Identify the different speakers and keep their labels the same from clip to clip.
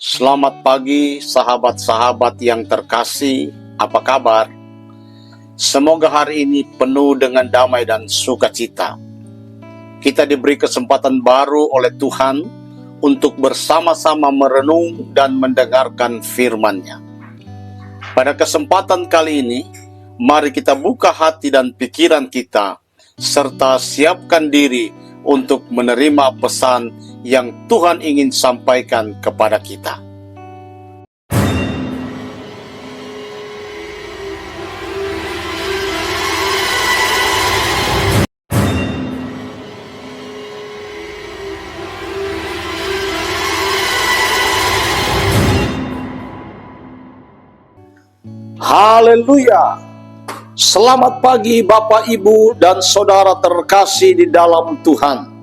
Speaker 1: Selamat pagi sahabat-sahabat yang terkasih, apa kabar? Semoga hari ini penuh dengan damai dan sukacita. Kita diberi kesempatan baru oleh Tuhan untuk bersama-sama merenung dan mendengarkan firman-Nya. Pada kesempatan kali ini, mari kita buka hati dan pikiran kita, serta siapkan diri untuk menerima pesan yang Tuhan ingin sampaikan kepada kita. Haleluya! Selamat pagi Bapak, Ibu, dan Saudara terkasih di dalam Tuhan.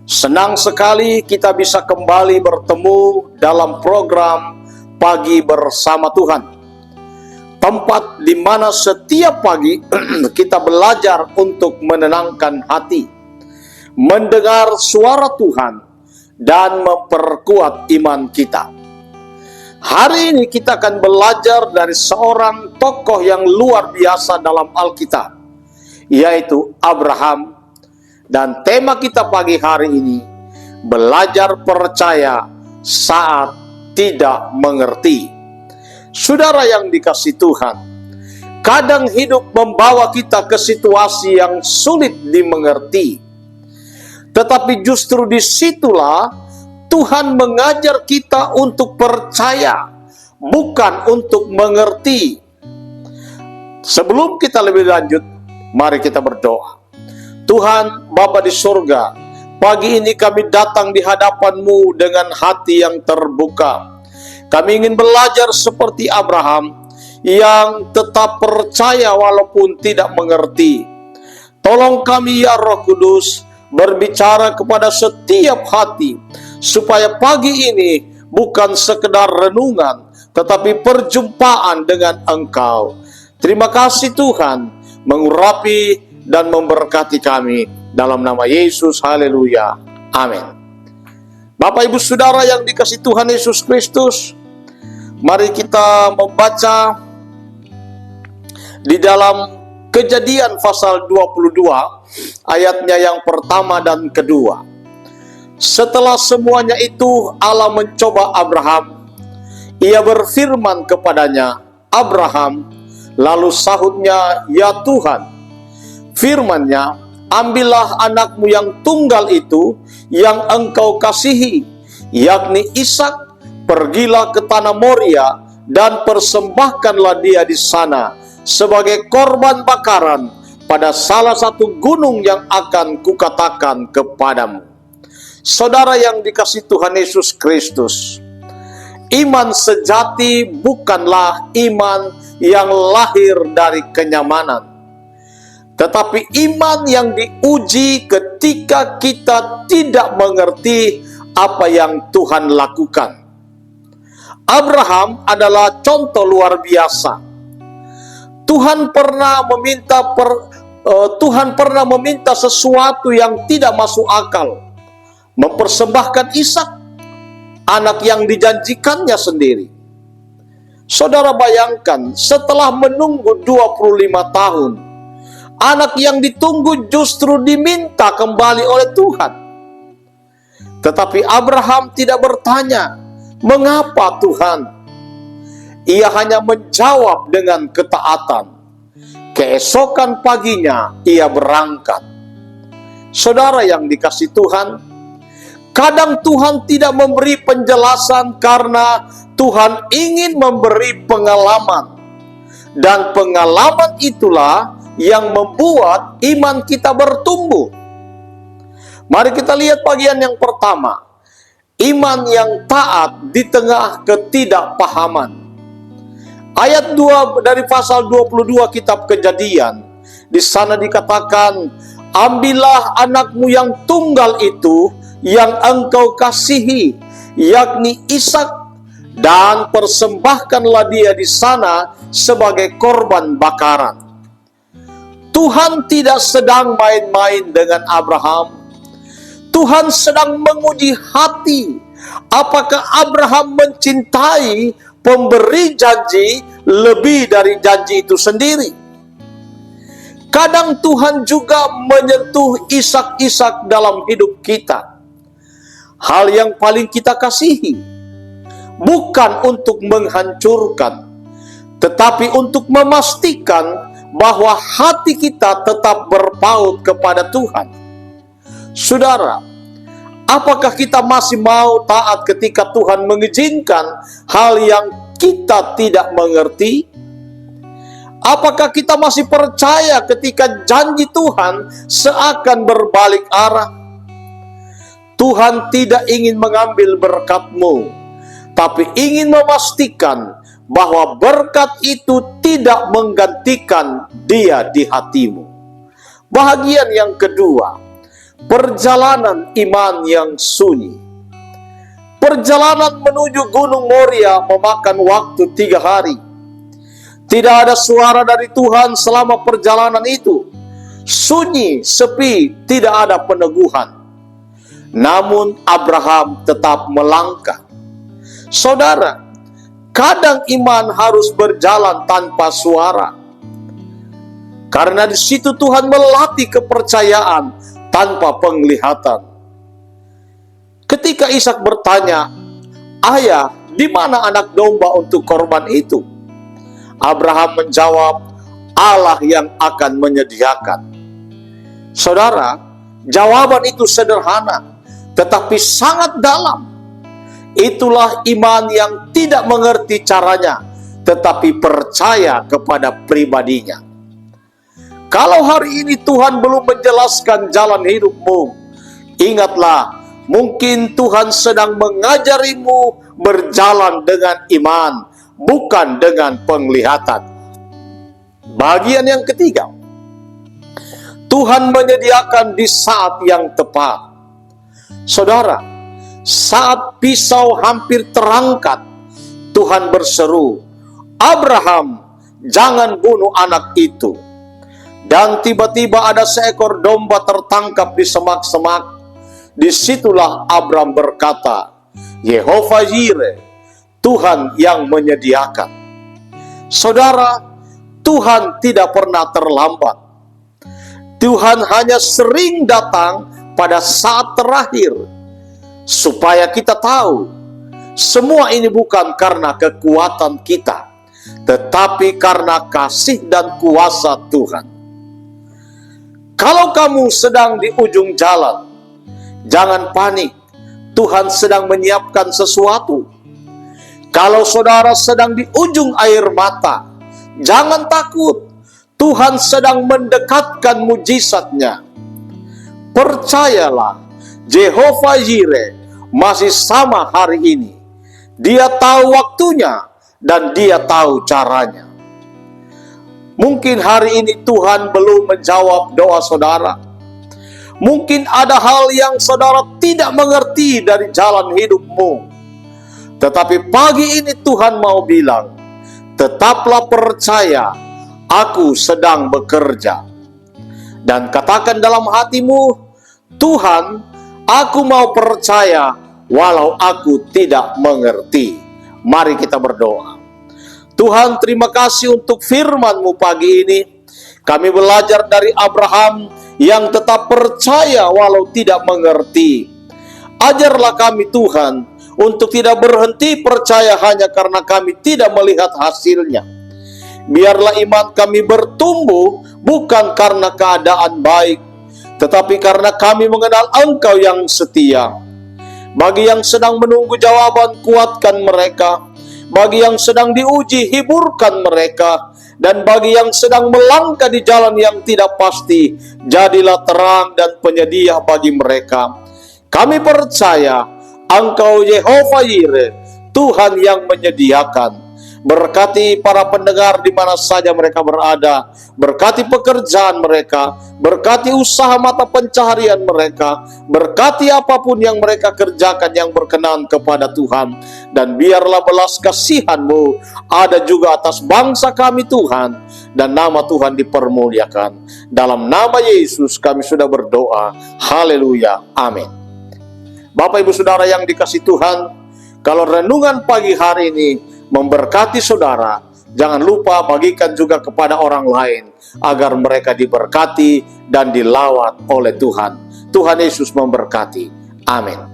Speaker 1: Senang sekali kita bisa kembali bertemu dalam program Pagi Bersama Tuhan. Tempat di mana setiap pagi kita belajar untuk menenangkan hati, mendengar suara Tuhan, dan memperkuat iman kita. Hari ini kita akan belajar dari seorang tokoh yang luar biasa dalam Alkitab, yaitu Abraham. Dan tema kita pagi hari ini, belajar percaya saat tidak mengerti. Saudara yang dikasihi Tuhan, kadang hidup membawa kita ke situasi yang sulit dimengerti. Tetapi justru disitulah Tuhan mengajar kita untuk percaya, bukan untuk mengerti. Sebelum kita lebih lanjut, mari kita berdoa. Tuhan Bapa di surga, pagi ini kami datang di hadapan-Mu dengan hati yang terbuka. Kami ingin belajar seperti Abraham, yang tetap percaya walaupun tidak mengerti. Tolong kami ya Roh Kudus, berbicara kepada setiap hati, supaya pagi ini bukan sekedar renungan, tetapi perjumpaan dengan Engkau. Terima kasih Tuhan, mengurapi dan memberkati kami. Dalam nama Yesus, haleluya, amin. Bapak Ibu Saudara yang dikasihi Tuhan Yesus Kristus, mari kita membaca di dalam Kejadian pasal 22, ayatnya yang pertama dan kedua. Setelah semuanya itu Allah mencoba Abraham. Ia berfirman kepadanya, Abraham. Lalu sahutnya, ya Tuhan. Firman-Nya, ambillah anakmu yang tunggal itu, yang engkau kasihi, yakni Ishak, pergilah ke tanah Moria, dan persembahkanlah dia di sana, sebagai korban bakaran pada salah satu gunung yang akan kukatakan kepadamu. Saudara yang dikasihi Tuhan Yesus Kristus, iman sejati bukanlah iman yang lahir dari kenyamanan, tetapi iman yang diuji ketika kita tidak mengerti apa yang Tuhan lakukan. Abraham adalah contoh luar biasa. Tuhan pernah meminta sesuatu yang tidak masuk akal, mempersembahkan Ishak, anak yang dijanjikannya sendiri. Saudara bayangkan, setelah menunggu 25 tahun, anak yang ditunggu justru diminta kembali oleh Tuhan. Tetapi Abraham tidak bertanya, mengapa Tuhan? Ia hanya menjawab dengan ketaatan. Keesokan paginya ia berangkat. Saudara yang dikasihi Tuhan, kadang Tuhan tidak memberi penjelasan karena Tuhan ingin memberi pengalaman. Dan pengalaman itulah yang membuat iman kita bertumbuh. Mari kita lihat bagian yang pertama. Iman yang taat di tengah ketidakpahaman. Ayat 2 dari pasal 22 kitab Kejadian. Di sana dikatakan, ambillah anakmu yang tunggal itu, yang engkau kasihi, yakni Ishak, dan persembahkanlah dia di sana sebagai korban bakaran. Tuhan tidak sedang main-main dengan Abraham. Tuhan sedang menguji hati Apakah Abraham mencintai pemberi janji lebih dari janji itu sendiri? Kadang Tuhan juga menyentuh isak-isak dalam hidup kita. Hal yang paling kita kasihi, bukan untuk menghancurkan, tetapi untuk memastikan bahwa hati kita tetap berpaut kepada Tuhan. Saudara, apakah kita masih mau taat ketika Tuhan mengizinkan hal yang kita tidak mengerti? Apakah kita masih percaya ketika janji Tuhan seakan berbalik arah? Tuhan tidak ingin mengambil berkat-Mu, tapi ingin memastikan bahwa berkat itu tidak menggantikan Dia di hatimu. Bahagian yang kedua, perjalanan iman yang sunyi. Perjalanan menuju Gunung Moria memakan waktu 3 hari. Tidak ada suara dari Tuhan selama perjalanan itu. Sunyi, sepi, tidak ada peneguhan. Namun Abraham tetap melangkah. Saudara, kadang iman harus berjalan tanpa suara. Karena di situ Tuhan melatih kepercayaan tanpa penglihatan. Ketika Ishak bertanya, "Ayah, di mana anak domba untuk korban itu?" Abraham menjawab, "Allah yang akan menyediakan." Saudara, jawaban itu sederhana, tetapi sangat dalam. Itulah iman yang tidak mengerti caranya, tetapi percaya kepada pribadinya. Kalau hari ini Tuhan belum menjelaskan jalan hidupmu, ingatlah, mungkin Tuhan sedang mengajarimu berjalan dengan iman, bukan dengan penglihatan. Bagian yang ketiga, Tuhan menyediakan di saat yang tepat. Saudara, saat pisau hampir terangkat, Tuhan berseru, "Abraham, jangan bunuh anak itu." Dan tiba-tiba ada seekor domba tertangkap di semak-semak. Disitulah Abraham berkata, "Yehova Jireh, Tuhan yang menyediakan." Saudara, Tuhan tidak pernah terlambat. Tuhan hanya sering datang pada saat terakhir, supaya kita tahu, semua ini bukan karena kekuatan kita, tetapi karena kasih dan kuasa Tuhan. Kalau kamu sedang di ujung jalan, jangan panik, Tuhan sedang menyiapkan sesuatu. Kalau saudara sedang di ujung air mata, jangan takut, Tuhan sedang mendekatkan mujizatnya. Percayalah, Yehova Jireh masih sama hari ini. Dia tahu waktunya dan Dia tahu caranya. Mungkin hari ini Tuhan belum menjawab doa saudara. Mungkin ada hal yang saudara tidak mengerti dari jalan hidupmu. Tetapi pagi ini Tuhan mau bilang, tetaplah percaya, aku sedang bekerja. Dan katakan dalam hatimu, Tuhan, aku mau percaya walau aku tidak mengerti. Mari kita berdoa. Tuhan, terima kasih untuk firman-Mu pagi ini. Kami belajar dari Abraham yang tetap percaya walau tidak mengerti. Ajarlah kami Tuhan, untuk tidak berhenti percaya hanya karena kami tidak melihat hasilnya. Biarlah iman kami bertumbuh bukan karena keadaan baik, tetapi karena kami mengenal Engkau yang setia. Bagi yang sedang menunggu jawaban, kuatkan mereka. Bagi yang sedang diuji, hiburkan mereka. Dan bagi yang sedang melangkah di jalan yang tidak pasti, jadilah terang dan penyedia bagi mereka. Kami percaya Engkau Yehova Jireh, Tuhan yang menyediakan. Berkati para pendengar di mana saja mereka berada. Berkati pekerjaan mereka. Berkati usaha mata pencaharian mereka. Berkati apapun yang mereka kerjakan yang berkenan kepada Tuhan. Dan biarlah belas kasihan-Mu ada juga atas bangsa kami Tuhan. Dan nama Tuhan dipermuliakan. Dalam nama Yesus kami sudah berdoa. Haleluya. Amin. Bapak Ibu Saudara yang dikasihi Tuhan, kalau renungan pagi hari ini memberkati saudara, jangan lupa bagikan juga kepada orang lain agar mereka diberkati dan dilawat oleh Tuhan. Tuhan Yesus memberkati. Amin.